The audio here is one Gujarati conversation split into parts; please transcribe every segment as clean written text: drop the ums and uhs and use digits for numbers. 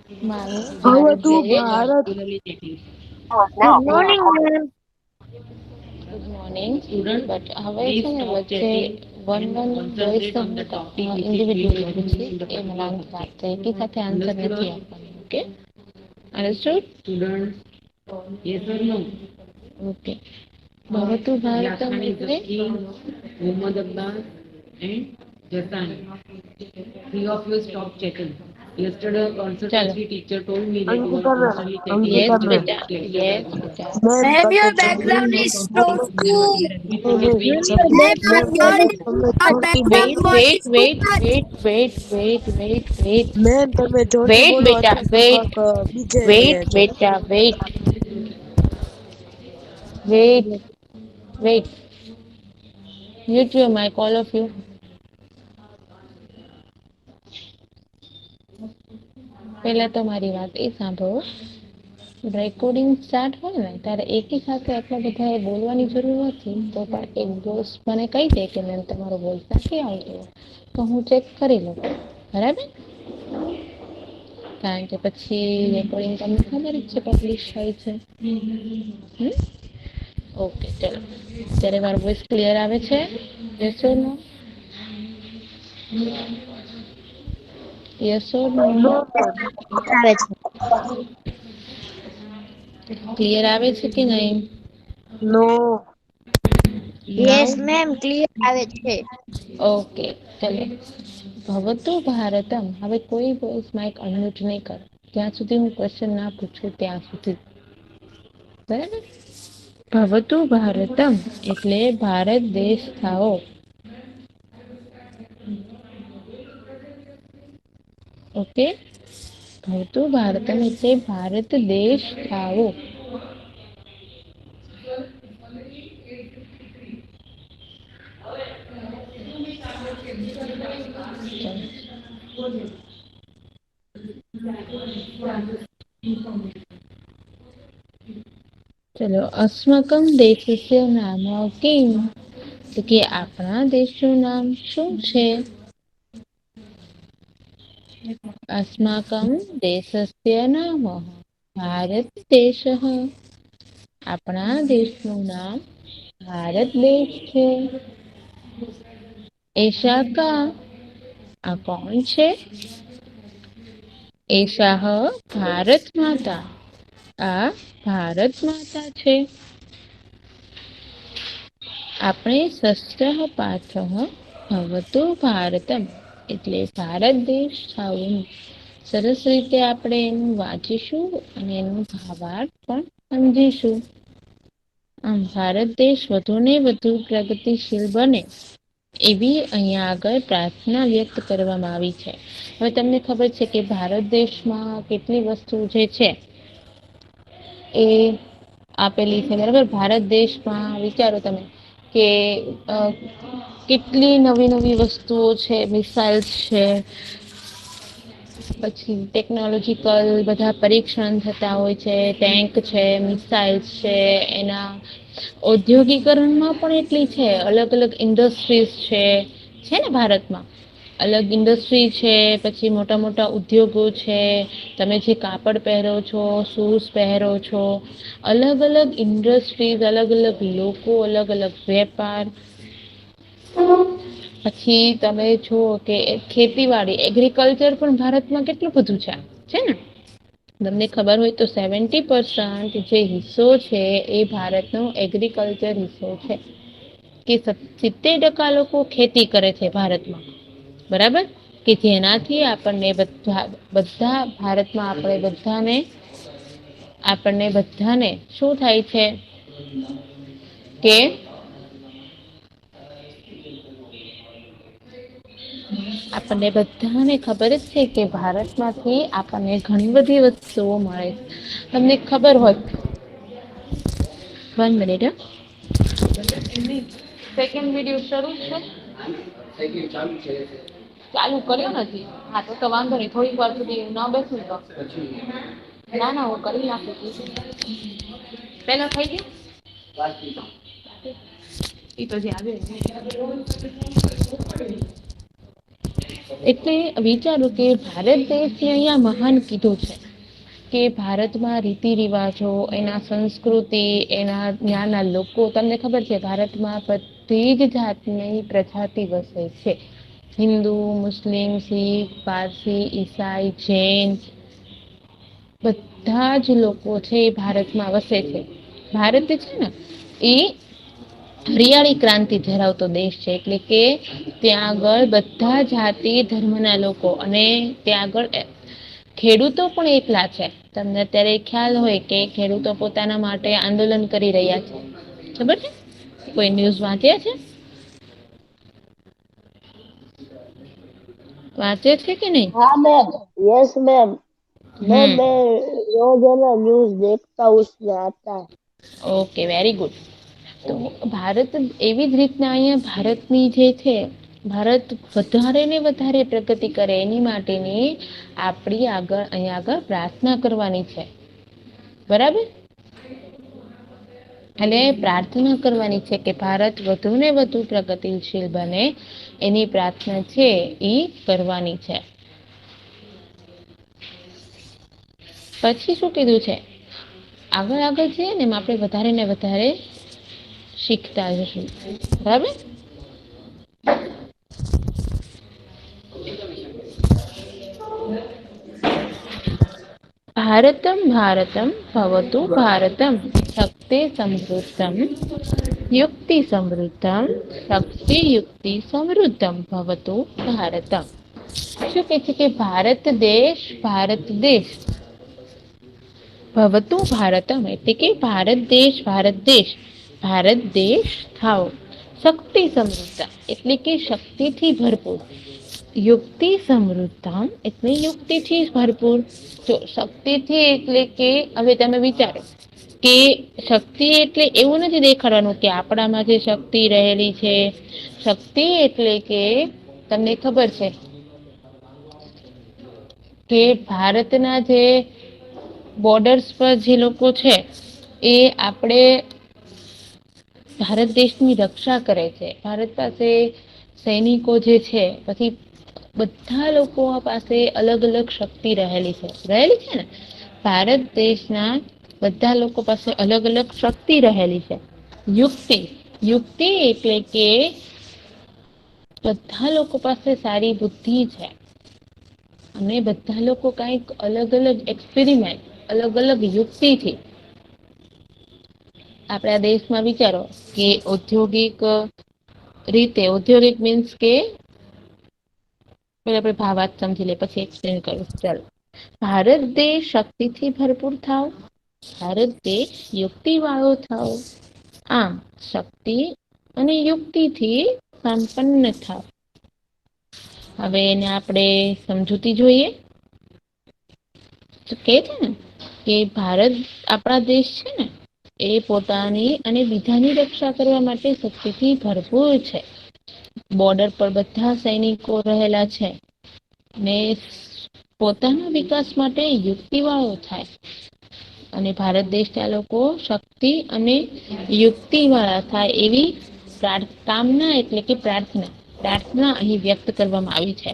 મારું હવે ભારત તું દેશ. Bharat good okay morning ma'am. Good morning but હવે છે ને વચ્ચે ઇન્ડિવિડ્યુઅલ એ મને વાત છે એકી સાથે આન્સર નથી આપવાનું okay understood student yes or no okay ભવતુ ભારતમ એટલે Mohammad Abbas and Japan. Three of you stop chatting. Yesterday consultancy teacher told me that you are Ankita ma'am, constantly chatting. Yes, Ankita ma'am. beta. Yes, beta. Ma'am Ma'am, તમે your થોડી background is so too. Minute Ma'am, ma'am તમે your થોડી background Wait, બોલો. voice wait, is too wait, much. wait, wait, wait, wait, wait. Ma'am તમે જોરથી Wait, બોલો beta. અત્યારે Wait. કાક બીજે Wait, વયા જાવ. beta. Wait. Wait. Wait. Mute your mic, all of you. પહેલા તો મારી વાત એ સાંભળો રેકોર્ડિંગ સ્ટાર્ટ હોય ને ત્યારે એકી સાથે આટલા બધા એ બોલવાની જરૂર નથી તો પણ એક દોસ્ત મને કહી દે કે મેમ તમારો વોઇસ નથી આવતો તો હું ચેક કરી લઉં બરાબર કારણ કે પછી રેકોર્ડિંગ તમને ખબર જ છે પબ્લિશ થાય છે ઓકે ચલો ત્યારે મારો વોઇસ ક્લિયર આવે છે yes or no yes or no no ma'am. આવે છે. ક્લિયર આવે છે કે નહીં no. Now yes ma'am clear આવે છે. ઓકે ચલો ભવતો ભારતમ હવે કોઈ વોઇસ માઇક અનમ્યુટ નહીં કરે ત્યાં સુધી હું ક્વેશ્ચન ના પૂછું ત્યાં સુધી બરાબર ભવતું ભારતમ એટલે ભારત દેશ થાઓ ઓકે ભવતું ભારતમ એટલે ભારત દેશ થાઓ ચલો અસ્માકમ દેશસ્ય નામ કિમ તો કે આપણા દેશનું નામ શું છે अस्माकं देशस्य नाम भारतदेशः આપણા દેશનું નામ ભારત દેશ છે એશા કા આ કોણ છે એશાહ ભારત માતા આ ભારત માતા છે આપણે શસ્ત્ર પાઠ ભવતો ભારતમ એટલે ભારત દેશ થાવું સરસ રીતે આપણે એનું વાંચીશું અને એનું ભાવાર્થ પણ સમજીશું આમ ભારત દેશ વધુ ને વધુ પ્રગતિશીલ બને એવી અહીંયા આગળ પ્રાર્થના વ્યક્ત કરવામાં આવી છે હવે તમને ખબર છે કે ભારત દેશમાં કેટલી વસ્તુ જે છે એ આપેલી છે બરાબર ભારત દેશમાં વિચારો તમે કે કેટલી નવી નવી વસ્તુઓ છે મિસાઇલ્સ છે પછી ટેકનોલોજીકલ બધા પરીક્ષણ થતા હોય છે ટેન્ક છે મિસાઇલ્સ છે એના ઔદ્યોગિકરણમાં પણ એટલી છે અલગ અલગ ઇન્ડસ્ટ્રીઝ છે ને ભારતમાં અલગ ઇન્ડસ્ટ્રી છે પછી મોટા મોટા ઉદ્યોગો છે તમે જે કાપડ પહેરો છો શૂઝ પહેરો છો અલગ અલગ ઇન્ડસ્ટ્રીઝ અલગ અલગ લોકો અલગ અલગ વેપાર પછી તમે જુઓ કે ખેતીવાડી એગ્રીકલ્ચર પણ ભારતમાં કેટલું બધું છે ને તમને ખબર હોય તો 70% જે હિસ્સો છે એ ભારતનો એગ્રીકલ્ચર હિસ્સો છે કે 70% લોકો ખેતી કરે છે ભારતમાં બરાબર કે જેનાથી આપણને બધા ભારતમાં આપણને બધાને શું થાય છે કે આપણને બધાને ખબર જ છે કે ભારતમાંથી આપણને ઘણી બધી વસ્તુઓ મળે તમને ખબર હોય 1 મિનિટ સેકન્ડ વિડિયો શરૂ છે ચાલુ કર્યો નથી હા તો વાંધો નહીં થોડીક વાર સુધી ન બેસું તો ના ના હું કરી નાખું છું પેલા થઈ ગયું ઈ તો જે આવે એટલે વિચારો કે ભારત દેશને અહીંયા મહાન કીધું છે કે ભારતમાં રીતિ રિવાજો, એના સંસ્કૃતિ, એના ત્યાંના લોકો, તમને ખબર છે ભારતમાં બધી જ જાતની પ્રજાતિ વસે છે. હિન્દુ, મુસ્લિમ, શીખ, પારસી, ઈસાઈ, જૈન, બધા જ લોકો છે એ ભારતમાં વસે છે. ભારત છે ને એ હરિયાળી ક્રાંતિ ધરાવતો દેશ છે, એટલે કે ત્યાં આગળ બધા જાતિ ધર્મના લોકો, અને ત્યાં આગળ ખેડૂતો પણ એટલા છે. તમને અત્યારે ખ્યાલ હોય કે ખેડૂતો પોતાના માટે આંદોલન કરી રહ્યા છે, ખબર છે? કોઈ ન્યૂઝ વાંચ્યા છે? વાંચે છે કે નહીં? हाँ मैम, यस मैम। मैम हम्म, मैं रोज है ना न्यूज देखता हूँ, उसमें आता है। Okay, very good. તો ભારત એવી જ રીતના અહીંયા ભારતની જે છે, ભારત વધારે ને વધારે પ્રગતિ કરે એની માટેની આપણી આગળ અહીંયા આગળ પ્રાર્થના કરવાની છે, બરાબર? અને પ્રાર્થના કરવાની છે કે ભારત વધુ ને વધુ પ્રગતિશીલ બને, એની પ્રાર્થના છે એ કરવાની છે. પછી શું કીધું છે? આગળ આગળ જઈએ ને એમ આપણે વધારે ને વધારે શીખતા જશું, બરાબર? ભારતમ ભારતમ ભવતુ ભારતમ શક્તિ સમૃદ્ધમ યુક્તિ સમૃદ્ધમ શક્તિ યુક્તિ સમૃદ્ધમ ભવતુ ભારતમ. શું કહે છે કે ભારત દેશ ભવતુ ભારતમ એટલે કે ભારત દેશ થાવ. શક્તિ સમૃદ્ધ એટલે કે શક્તિથી ભરપૂર. યુક્તિ સમૃદ્ધમ એટલે યુક્તિથી ભરપૂર. જો શક્તિથી એટલે કે હવે તમે વિચારો કે શક્તિ એટલે એવું નથી દેખાડવાનું કે આપણામાં જે શક્તિ રહેલી છે. શક્તિ એટલે કે તમને ખબર છે કે ભારતના જે બોર્ડર્સ પર જે લોકો છે એ આપણે ભારત દેશની રક્ષા કરે છે. ભારત પાસે સૈનિકો જે છે, પછી બધા લોકો પાસે અલગ અલગ શક્તિ રહેલી છે ને. ભારત દેશના બધા લોકો પાસે અલગ અલગ શક્તિ રહેલી છે. યુક્તિ એટલે કે બધા લોકો પાસે સારી બુદ્ધિ છે, અને બધા લોકો કંઈક અલગ અલગ એક્સપેરિમેન્ટ, અલગ અલગ યુક્તિથી આપણા દેશમાં વિચારો કે ઔદ્યોગિક મીન્સ કે આપણે ભાવાર્થ સમજી લે પછી એક્સપ્લેન કરું. ચાલો, ભારત દેશ શક્તિથી ભરપૂર થાવ, ભારત દેશ યુક્તિ વાળો થાવ, આમ શક્તિ અને યુક્તિથી સંપન્ન થાવ. હવે એને આપણે સમજૂતી જોઈએ. તો કે છે ને કે ભારત આપણા દેશ છે ને એ પોતાની અને બીજાની રક્ષા કરવા માટે શક્તિથી ભરપૂર છે. બોર્ડર પર બધા સૈનિકો રહેલા છે, ને પોતાના વિકાસ માટે યુક્તિવાળો થાય, અને ભારત દેશના લોકો શક્તિ અને યુક્તિ વાળા થાય એવી કામના એટલે કે પ્રાર્થના અહીં વ્યક્ત કરવામાં આવી છે.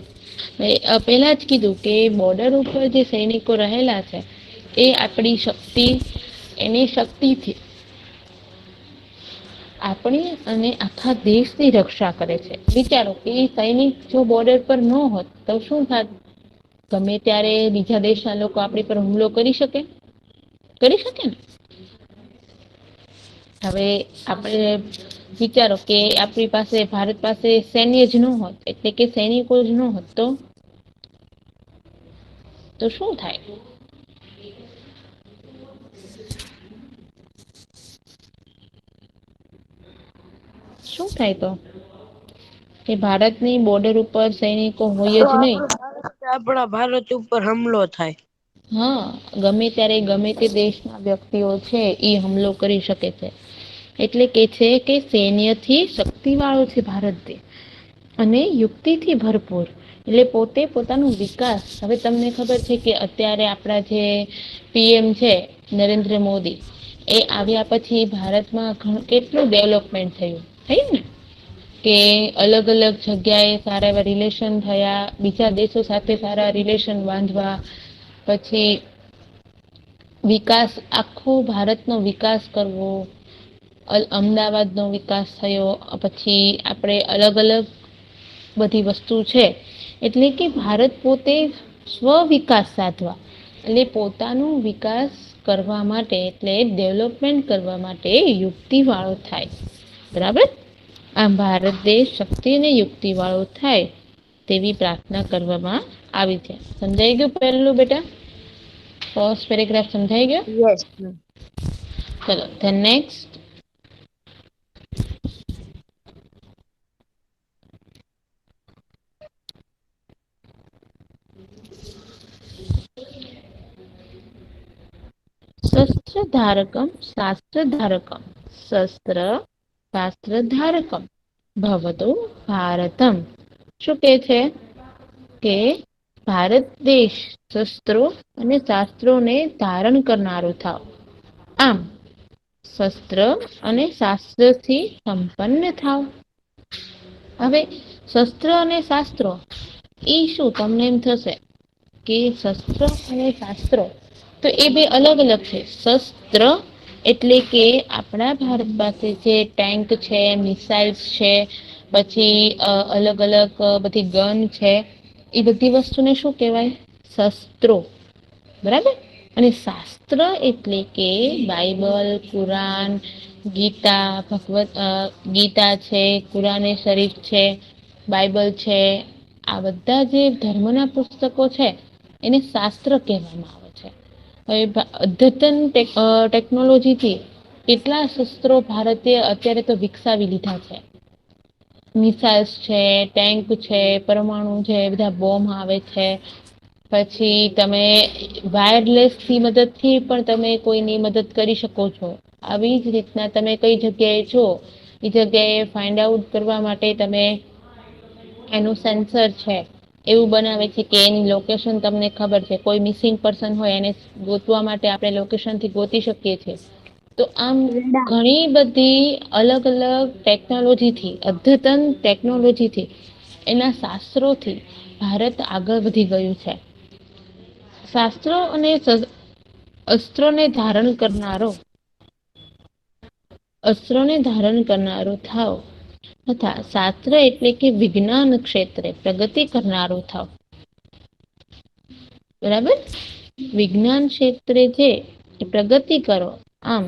પહેલા જ કીધું કે બોર્ડર ઉપર જે સૈનિકો રહેલા છે એ આપણી શક્તિ, એની શક્તિથી આપણી અને આખા દેશની રક્ષા કરે છે. વિચારો કે સૈનિક જો બોર્ડર પર ન હોત તો શું થાત? ગમે ત્યારે બીજા દેશના લોકો આપણી પર હુમલો કરી શકે ને. હવે આપણે વિચારો કે આપણી પાસે ભારત પાસે સૈન્ય જ ન હોત, એટલે કે સૈનિકો જ ન હોત તો શું થાય? શું થાય તો કે ભારતની બોર્ડર ઉપર સૈનિકો હોય તો જ નહીં. આપણા ભારત ઉપર હુમલો થાય. હા, ગમે ત્યારે ગમે તે દેશના વ્યક્તિઓ છે એ હુમલો કરી શકે છે. એટલે કે છે કે સૈન્યથી શક્તિ વાળો છે ભારત દેશ, અને યુક્તિથી ભરપૂર, એટલે પોતે પોતાનો વિકાસ. હવે તમને ખબર છે કે અત્યારે આપણા જે પીએમ છે નરેન્દ્ર મોદી, એ આવ્યા પછી ભારતમાં કેટલું ડેવલપમેન્ટ થયું ને. કે અલગ અલગ જગ્યાએ સારા એવા રિલેશન થયા, બીજા દેશો સાથે સારા રિલેશન બાંધવા, પછી વિકાસ, આખો ભારતનો વિકાસ કરવો, અમદાવાદનો વિકાસ થયો, પછી આપણે અલગ અલગ બધી વસ્તુ છે, એટલે કે ભારત પોતે સ્વ વિકાસ સાધવા, એટલે પોતાનો વિકાસ કરવા માટે, એટલે ડેવલપમેન્ટ કરવા માટે યુક્તિ વાળો થાય. બરાબર. આમ ભારત દેશ શક્તિ અને યુક્તિ વાળો થાય તેવી પ્રાર્થના કરવામાં આવી છે. સમજાઈ ગયું પહેલું બેટા? ફર્સ્ટ પેરેગ્રાફ સમજાઈ ગયો? યસ. ચલો ધેન નેક્સ્ટ. શસ્ત્રધારકમ શાસ્ત્રધારકમ શસ્ત્ર શાસ્ત્રધારકમ ભવતો ભારતમ. શું કે છે કે ભારત દેશ શસ્ત્રો અને શાસ્ત્રોને ધારણ કરનારો થાવ. આમ શસ્ત્ર અને શાસ્ત્રથી સંપન્ન થાવ. હવે શસ્ત્ર અને શાસ્ત્રો એ શું? તમને એમ થશે કે શસ્ત્ર અને શાસ્ત્રો તો એ બે અલગ અલગ છે. શસ્ત્ર એટલે કે આપણા ભારત પાસે જે ટેન્ક છે, મિસાઇલ્સ છે, પછી અલગ અલગ બધી ગન છે, એ બધી વસ્તુને શું કહેવાય? શસ્ત્રો. બરાબર. અને શાસ્ત્ર એટલે કે બાઇબલ, કુરાન, ગીતા, ગીતા છે, કુરાન શરીફ છે, બાઇબલ છે, આ બધા જે ધર્મના પુસ્તકો છે એને શાસ્ત્ર કહેવામાં આવે છે. હવે અદ્યતન ટેકનોલોજીથી કેટલા શસ્ત્રો ભારતે અત્યારે તો વિકસાવી લીધા છે. મિસાઇલ્સ છે, ટેન્ક છે, પરમાણુ છે, બધા બોમ્બ આવે છે. પછી તમે વાયરલેસની મદદથી પણ તમે કોઈની મદદ કરી શકો છો. આવી જ રીતના તમે કઈ જગ્યાએ છો એ જગ્યાએ ફાઇન્ડ આઉટ કરવા માટે તમે એનું સેન્સર છે એવું બનાવે છે કે એની લોકેશન તમને ખબર છે. કોઈ મિસિંગ પર્સન હોય એને ગોતવા માટે આપણે લોકેશનથી ગોતી શકીએ છીએ. તો આમ ઘણી બધી અલગ અલગ ટેકનોલોજીથી, અદ્યતન ટેકનોલોજીથી, એના શાસ્ત્રોથી ભારત આગળ વધી ગયું છે. શાસ્ત્રો અને અસ્ત્રોને ધારણ કરનારો અસ્ત્રોને ધારણ કરનારો થાવ તથા શાસ્ત્ર એટલે કે વિજ્ઞાન ક્ષેત્રે પ્રગતિ કરનારો થાવ. બરાબર. વિજ્ઞાન ક્ષેત્રે જે પ્રગતિ કરો, આમ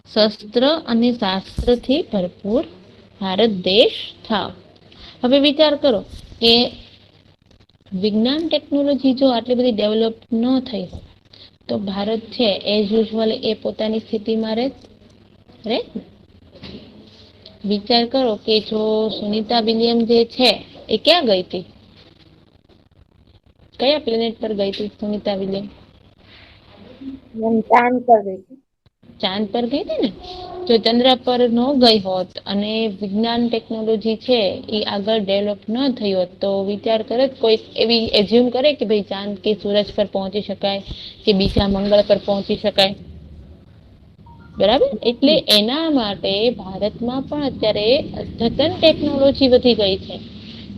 શસ્ત્ર અને શાસ્ત્રથી ભરપૂર ભારત દેશ થાવ. હવે વિચાર કરો કે વિજ્ઞાન ટેકનોલોજી જો આટલી બધી ડેવલપ ન થઈ હોય તો ભારત છે એઝ યુઝ્યુઅલ એ પોતાની સ્થિતિમાં રહે. વિચાર કરો કે જો સુનિતા વિલિયમ જે છે એ ક્યાં ગઈ હતી? કયા પ્લેનેટ પર ગઈ હતી સુનિતા વિલિયમ? ચાંદ પર ગઈ હતી. ચાંદ પર ગઈ હતી ને? જો ચંદ્ર પર ન ગઈ હોત અને વિજ્ઞાન ટેકનોલોજી છે એ આગળ ડેવલપ ન થઈ હોત તો વિચાર કરે કોઈ એવી એઝ્યુમ કરે કે ભાઈ ચાંદ કે સૂરજ પર પહોંચી શકાય કે બીજા મંગળ પર પહોંચી શકાય? બરાબર. એટલે એના માટે ભારતમાં પણ અત્યારે અદ્યતન ટેકનોલોજી વધી ગઈ છે.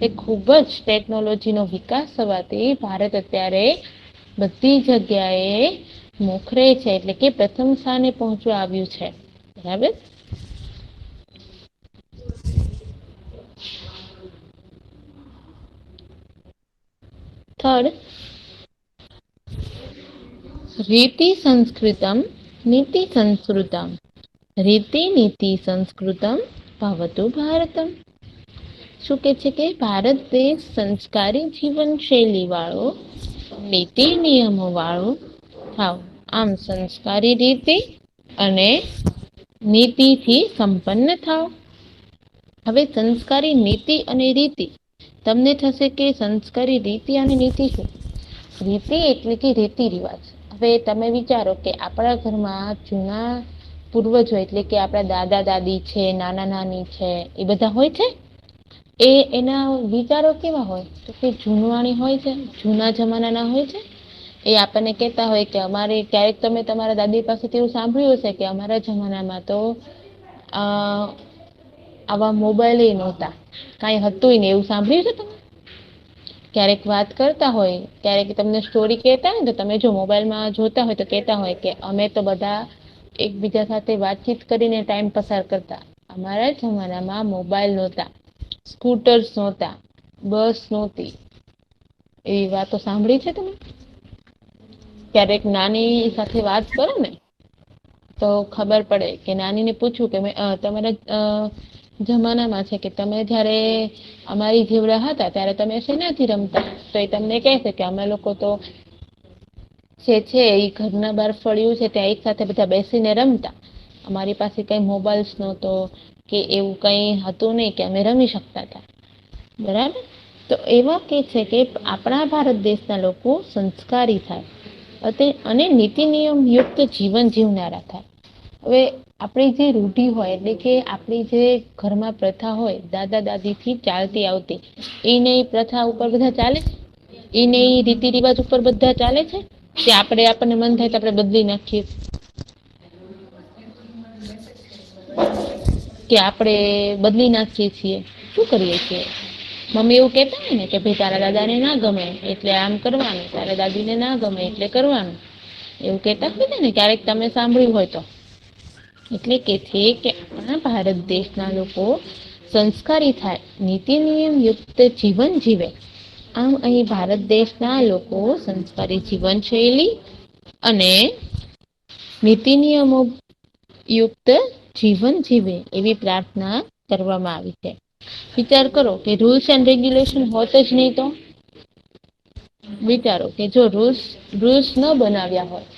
એ ખૂબ જ ટેકનોલોજીનો વિકાસ થવાથી ભારત અત્યારે બધી જગ્યાએ મોખરે છે, એટલે કે પ્રથમ સ્થાને પહોંચવા આવ્યું છે. બરાબર. થર્ડ, રીતિ સંસ્કૃતમ નીતિ સંસ્કૃતમ રીતિ નીતિ સંસ્કૃતમ ભવતુ ભારતમ. શું કે છે કે ભારત દેશ સંસ્કારી જીવન શૈલી વાળો, નીતિ નિયમો વાળો થાવ. આમ સંસ્કારી રીતિ અને નીતિથી સંપન્ન થાવ. હવે સંસ્કારી નીતિ અને રીતિ, તમને થશે કે સંસ્કારી રીતિ અને નીતિ શું? રીતિ એટલે કે રીતિ રિવાજ. હવે તમે વિચારો કે આપણા ઘરમાં જૂના પૂર્વજો એટલે કે આપણા દાદા દાદી છે, નાના નાની છે, એ બધા હોય છે. એના વિચારો કેવા હોય તો કે જૂનવાણી હોય છે, જૂના જમાનાના હોય છે. એ આપણને કહેતા હોય કે અમારે ક્યારેક તમે તમારા દાદી પાસેથી એવું સાંભળ્યું હશે કે અમારા જમાનામાં તો આવા મોબાઈલ નહોતા, કાંઈ હતું ને એવું સાંભળ્યું છે તમે? ક્યારેક વાત કરતા હોય, ક્યારેક તમને સ્ટોરી કહેતા હોય તો તમે જો મોબાઈલમાં જોતા હોય તો કહેતા હોય કે અમે તો બધા એકબીજા સાથે વાતચીત કરીને ટાઈમ પસાર કરતા. અમારા જમાનામાં મોબાઈલ નહોતા, સ્કૂટર્સ નહોતા, બસ નહોતી. એવી વાતો સાંભળી છે તમે? ક્યારેક નાની સાથે વાત કરો ને તો ખબર પડે કે નાનીને પૂછું કે તમારા જમાનામાં છે કે તમે જ્યારે અમારી જેવડા હતા ત્યારે તમે શેનાથી રમતા? તો એ તમને કહેશે કે અમે લોકો તો છે એ ઘરના બહાર ફળ્યું છે ત્યાં એક સાથે બધા બેસીને રમતા. અમારી પાસે કઈ મોબાઈલ્સ નહોતો કે એવું કઈ હતું નહીં કે અમે રમી શકતા હતા. બરાબર. તો એવા કે છે કે આપણા ભારત દેશના લોકો સંસ્કારી થાય અને નીતિ નિયમ યુક્ત જીવન જીવનારા થાય. હવે આપણી જે રૂઢિ હોય એટલે કે આપણી જે ઘરમાં પ્રથા હોય દાદા દાદી થી ચાલતી આવતી એને પ્રથા ઉપર બધા ચાલે છે? એને રીતિ રિવાજ ઉપર બધા ચાલે છે કે આપણને મન થાય તો આપણે બદલી નાખીએ? કે આપણે બદલી નાખીએ છીએ, શું કરીએ છીએ? મમ્મી એવું કેતા હોય ને કે ભાઈ તારા દાદા ને ના ગમે એટલે આમ કરવાનું, તારા દાદી ને ના ગમે એટલે કરવાનું, એવું કેતા હોય ને ક્યારેક તમે સાંભળ્યું હોય તો. એટલે કે છે કે આપણા ભારત દેશના લોકો સંસ્કારી થાય, નીતિ નિયમ યુક્ત જીવન જીવે. આમ અહીં ભારત દેશના લોકો સંસ્કારી જીવનશૈલી અને નીતિ નિયમો યુક્ત જીવન જીવે એવી પ્રાર્થના કરવામાં આવી છે. વિચાર કરો કે રૂલ્સ એન્ડ રેગ્યુલેશન હોત જ નહીં તો? વિચારો કે જો રૂલ્સ ન બનાવ્યા હોય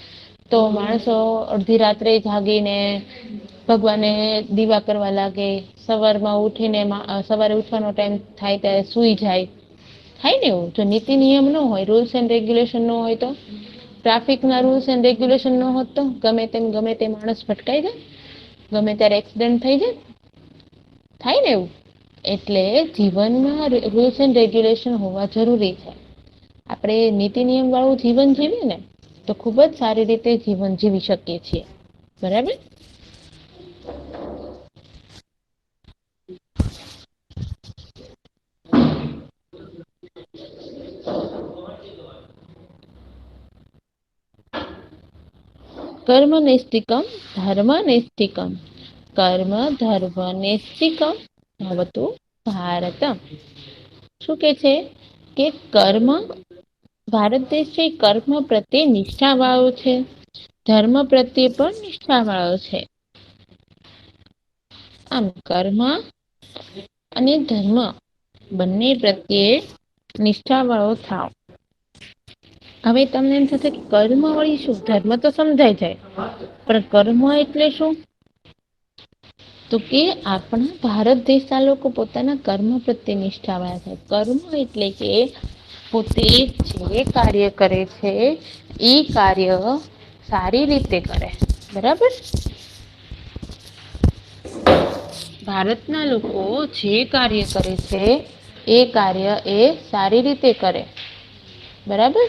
તો માણસો અડધી રાત્રે જાગીને ભગવાનને દીવા કરવા લાગે, સવારમાં ઉઠીને સવારે ઉઠવાનો ટાઈમ થાય ત્યારે સુઈ જાય. થાય ને એવું? જો નીતિ નિયમ ન હોય, રૂલ્સ એન્ડ રેગ્યુલેશન ન હોય તો? ટ્રાફિક ના રૂલ્સ એન્ડ રેગ્યુલેશન ન હોત તો ગમે તે માણસ ભટકાઈ જાય, ગમે ત્યારે એક્સિડન્ટ થઈ જાય, થાય ને એવું? એટલે જીવનમાં રૂલ્સ એન્ડ રેગ્યુલેશન હોવા જરૂરી છે. આપણે નીતિ નિયમ વાળું જીવન જીવીએ ને તો ખુબ જ સારી રીતે જીવન જીવી શકીએ છીએ. બરાબર. કર્મ નૈષ્ટિકમ ધર્મ નૈષ્ટિકમ કર્મ ધર્મ નૈષ્ટિકમ ભવતુ ભારતમ. શું કે છે કે ભારત દેશ છે કર્મ પ્રત્યે નિષ્ઠા વાળો છે, ધર્મ પ્રત્યે પણ નિષ્ઠા વાળો છે. આમ કર્મ અને ધર્મ બંને પ્રત્યે નિષ્ઠા વાળો થાવ. હવે તમને એમ થશે કે કર્મ વળી શું? ધર્મ તો સમજાય જાય પણ કર્મ એટલે શું? તો કે આપણા ભારત દેશના લોકો પોતાના કર્મ પ્રત્યે નિષ્ઠાવાન છે. કર્મ એટલે કે પોતે જે કાર્ય કરે છે એ કાર્ય સારી રીતે કરે. બરાબર. ભારતના લોકો જે કાર્ય કરે છે એ કાર્ય એ સારી રીતે કરે. બરાબર.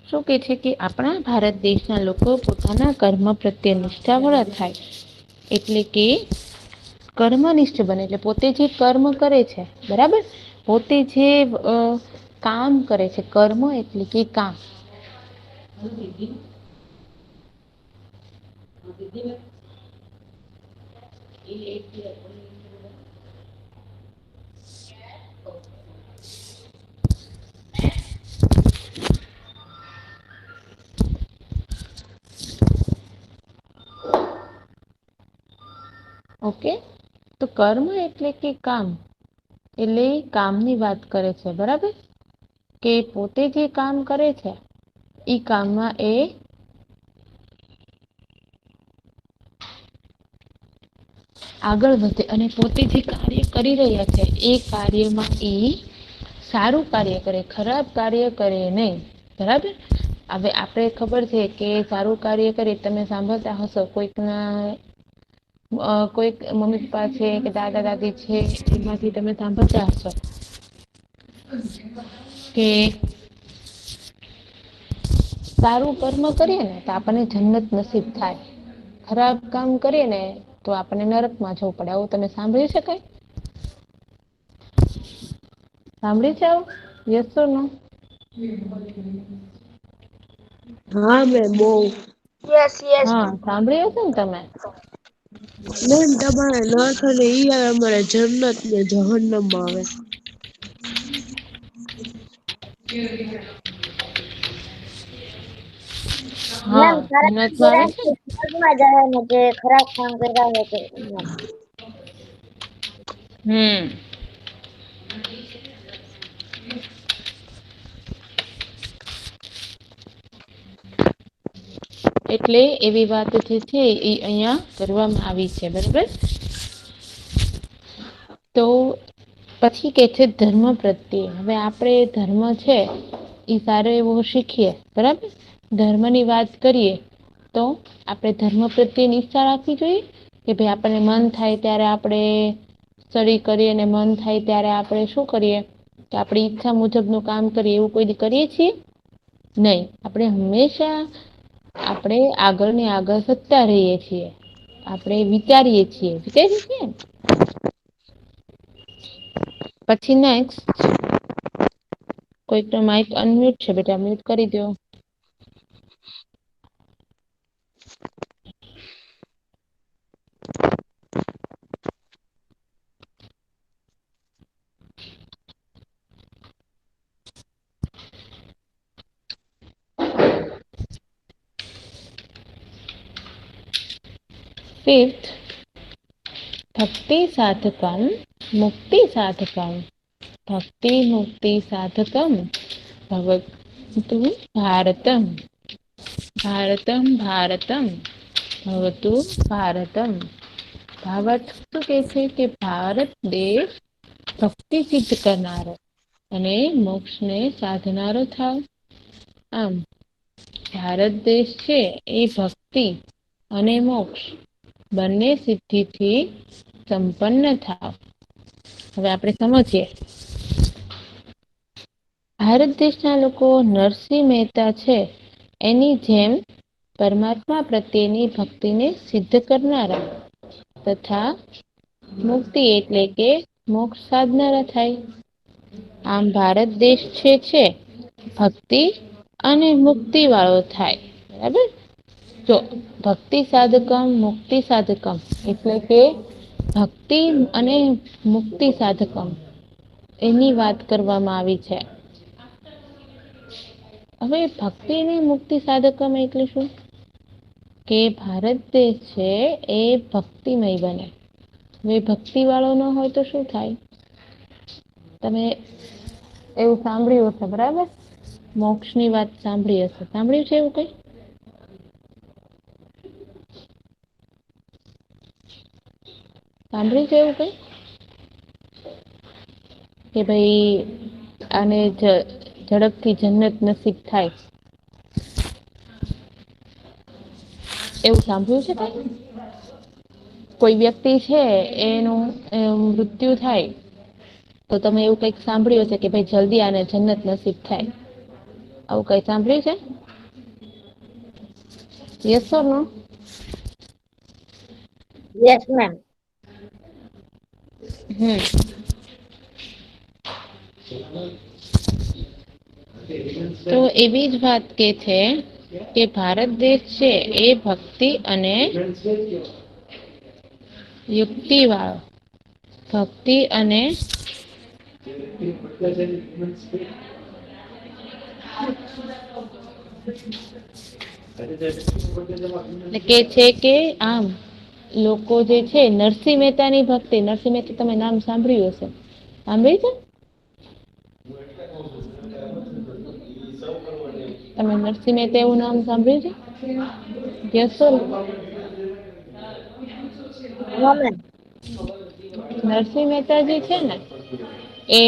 શું કે છે કે આપણા ભારત દેશના લોકો પોતાના કર્મ પ્રત્યે નિષ્ઠાવાળા થાય એટલે કે કર્મનિષ્ઠ બને. એટલે પોતે જે કર્મ કરે છે, બરાબર, પોતે જે કામ કરે છે, કર્મ એટલે કે કામ. ઓકે. તો કર્મ એટલે કે કામ, એટલે કામની વાત કરે છે. બરાબર. કે પોતે જે કામ કરે છે એ કામમાં એ આગળ વધે અને પોતે જે કાર્ય કરી રહ્યા છે એ કાર્યમાં એ સારું કાર્ય કરે, ખરાબ કાર્ય કરે નહીં. બરાબર. હવે આપણે ખબર છે કે સારું કાર્ય કરે, તમે સાંભળતા હશો કોઈકના કોઈક મમ્મી પપ્પા છે કે દાદા દાદી છે, એમાંથી તમે સાંભળતા હશો કે સારું કર્મ કરીએ ને તો આપણને જન્નત નસીબ થાય, ખરાબ કામ કરીએ ને તો આપણને નરકમાં જવું પડે. આવું તમે સાંભળી શકાય? સાંભળી છે આવું? યસ ઓર નો? હા મેમ બહુ. Yes yes. હા સાંભળ્યું હશે ને તમે? બેન તમારે નર્ક અને ઈ આવે, અમારે જન્નત ને જહન્નમ આવે. મેમ હા જન્નતમાં આવે છે ને. સ્વર્ગમાં જાય ને જે ખરાબ કામ કરવા હોય તો હમ. એટલે એવી વાત જે છે એ અહીંયા કરવામાં આવી છે. બરાબર. તો પછી કે છે ધર્મ પ્રત્યે. હવે આપણે ધર્મ છે ઈ સારો એવો શીખીએ. બરાબર. ધર્મની વાત કરીએ તો આપણે ધર્મ પ્રત્યે નિષ્ઠા રાખવી જોઈએ કે ભાઈ આપણને મન થાય ત્યારે આપણે સ્ટડી કરીએ અને મન થાય ત્યારે આપણે શું કરીએ કે આપણી ઈચ્છા મુજબનું કામ કરીએ. એવું કોઈ દી કરીએ છીએ? નહીં. આપણે હંમેશા આપણે આગળ ને આગળ વધતા રહીએ છીએ. આપણે વિચારીએ છીએ. વિચારીએ છીએ ને? પછી નેક્સ્ટ કોઈકનો માઈક અનમ્યુટ છે બેટા, મ્યુટ કરી દો. ફિફ્થ, ભક્તિ સાધકમ મુક્તિ સાધકમ ભક્તિ મુક્તિ સાધકમ ભવતુ ભારતમ ભારતમ ભારતમ ભવતુ ભારતમ. ભાવાર્થ શું કે છે કે ભારત દેશ ભક્તિ સિદ્ધ કરનારો અને મોક્ષને સાધનારો થાવ. આમ ભારત દેશ છે એ ભક્તિ અને મોક્ષ બંને સિદ્ધિથી સંપન્ન થાવ. હવે આપણે સમજીએ. ભારત દેશના લોકો નરસિંહ મહેતા છે એની જેમ પરમાત્મા પ્રત્યેની ભક્તિને સિદ્ધ કરનારા તથા મુક્તિ એટલે કે મોક્ષ સાધનારા થાય. આમ ભારત દેશ છે ભક્તિ અને મુક્તિ વાળો થાય. બરાબર. જો ભક્તિ સાધકમ મુક્તિ સાધકમ એટલે કે ભક્તિ અને મુક્તિ સાધકમ એની વાત કરવામાં આવી છે. હવે ભક્તિની મુક્તિ સાધકમ એટલે શું? કે ભારત દેશ છે એ ભક્તિમય બને. હવે ભક્તિ વાળો ન હોય તો શું થાય? તમે એવું સાંભળ્યું હશે. બરાબર. મોક્ષની વાત સાંભળી હશે. સાંભળ્યું છે એવું કઈ? સાંભળ્યું છે એવું કઈ? કે ભાઈ આને ઝડપથી જન્નત નસીબ થાય એવું સાંભળ્યું છે કઈ? કોઈ વ્યક્તિ છે એનું મૃત્યુ થાય તો તમે એવું કંઈક સાંભળ્યું હશે કે ભાઈ જલ્દી આને જન્નત નસીબ થાય. આવું કઈ સાંભળ્યું છે? Yes or no? Yes ma'am. Hmm. તો એવી જ વાત કે છે કે ભારત દેશ છે એ ભક્તિ અને યુક્તિ વાળો ભક્તિ અને કે છે કે આમ લોકો જે છે નરસિંહ મહેતાની ભક્તિ. નરસિંહ મહેતા તમે નામ સાંભળ્યું હશે. સાંભળ્યું છે? તમે નરસિંહ મહેતા એવું નામ સાંભળ્યું છે? Yes or no? No ma'am. Narsinh મહેતાજી છે ને એ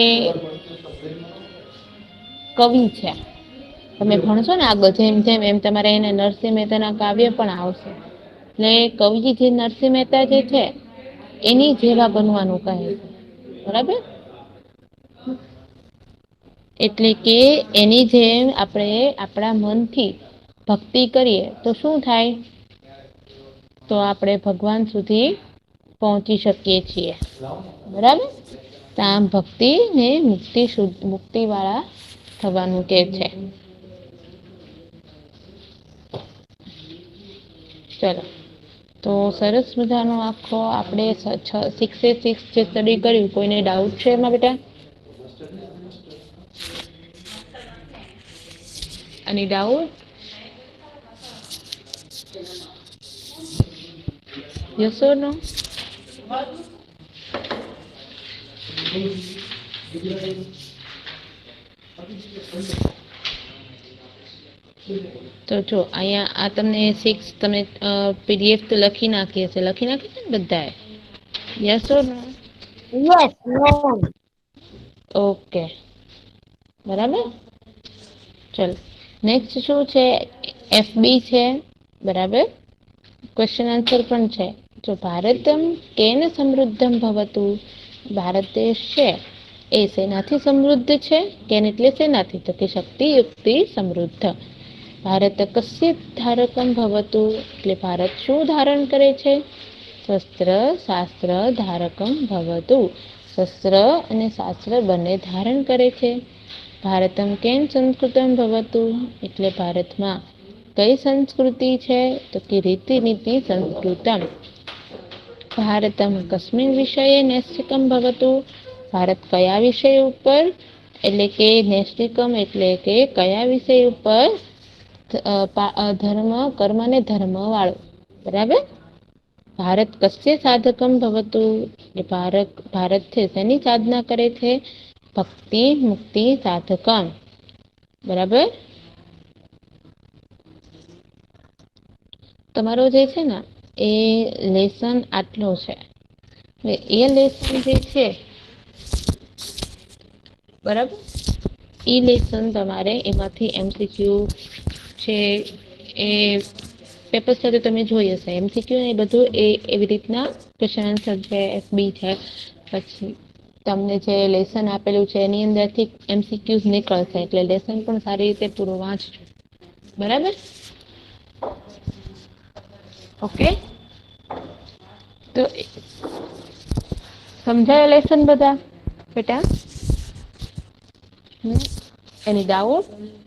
કવિ છે. તમે ભણશો ને આગળ જેમ જેમ એમ તમારે એને નરસિંહ મહેતાના કાવ્ય પણ આવશે. એટલે કવિ જે નરસિંહ મહેતા જે છે એની જેવા બનવાનું કહે છે. બરાબર. એટલે કે એની જેમ આપણે આપણા મનથી ભક્તિ કરીએ તો શું થાય? તો આપણે ભગવાન સુધી પહોંચી શકીએ છીએ. બરાબર. તો આમ ભક્તિ ને મુક્તિ વાળા થવાનું કે છે. ચલો. તો સરસ મજાનો આખો આપણે 6 એ 6 જે સ્ટડી કર્યું કોઈને ડાઉટ છે એમાં બેટા? એની ડાઉટ? યસ ઓર નો? તો જો અહીંયા આ તમને 6 તમે પીડીએફ તો લખી નાખી હશે. લખી નાખી છે ને બધાએ? Yes or no? Yes ma'am. Okay. બરાબર. ચલો નેક્સ્ટ શું છે? એફબી છે. બરાબર. ક્વેશ્ચન આન્સર પણ છે. જો ભારતમ કેન સમૃદ્ધમ ભવતું, ભારત દેશ છે એ શેનાથી સમૃદ્ધ છે? કેન એટલે શેનાથી? તો કે શક્તિ યુક્તિ સમૃદ્ધ. ભારત કસ્ય ધારકમ ભવતું, એટલે ભારત શું ધારણ કરે છે? શસ્ત્ર શાસ્ત્ર ધારકમ ભવતું, શસ્ત્ર અને શાસ્ત્ર બંને ધારણ કરે છે. ભારતમ કેન સંસ્કૃતમ ભવતું, એટલે ભારતમાં કઈ સંસ્કૃતિ છે? તો કે રીતિ નીતિ સંસ્કૃતમ. ભારતમ કસ્મિન વિષયે નૈષ્ઠિકમ ભવતું, ભારત કયા વિષય ઉપર એટલે કે નૈષ્ઠિકમ એટલે કે કયા વિષય ઉપર ધર્મ કર્મ ને ધર્મ વાળું. બરાબર. ભારત કસ્ય સાધકમ ભવતું, ભારત છે શેની સાધના કરે છે? ભક્તિ મુક્તિ સાધકમ. બરાબર. તમારો જે છે ને એ લેસન આટલો છે. એ લેસન જે છે બરાબર, ઈ લેસન તમારે એમાંથી એમસીક્યુ છે એ પેપર સાથે તમે જોઈ હશે. એમસીક્યુ ને એ બધું એવી રીતના ક્વેશ્ચન આન્સર છે, એફબી છે, પછી તમને જે લેસન આપેલું છે એની અંદરથી એમસીક્યુઝ નીકળશે. એટલે લેસન પણ સારી રીતે પૂરું વાંચજો. બરાબર. ઓકે. તો સમજાયા લેસન બધા બેટા? એની ડાઉટ?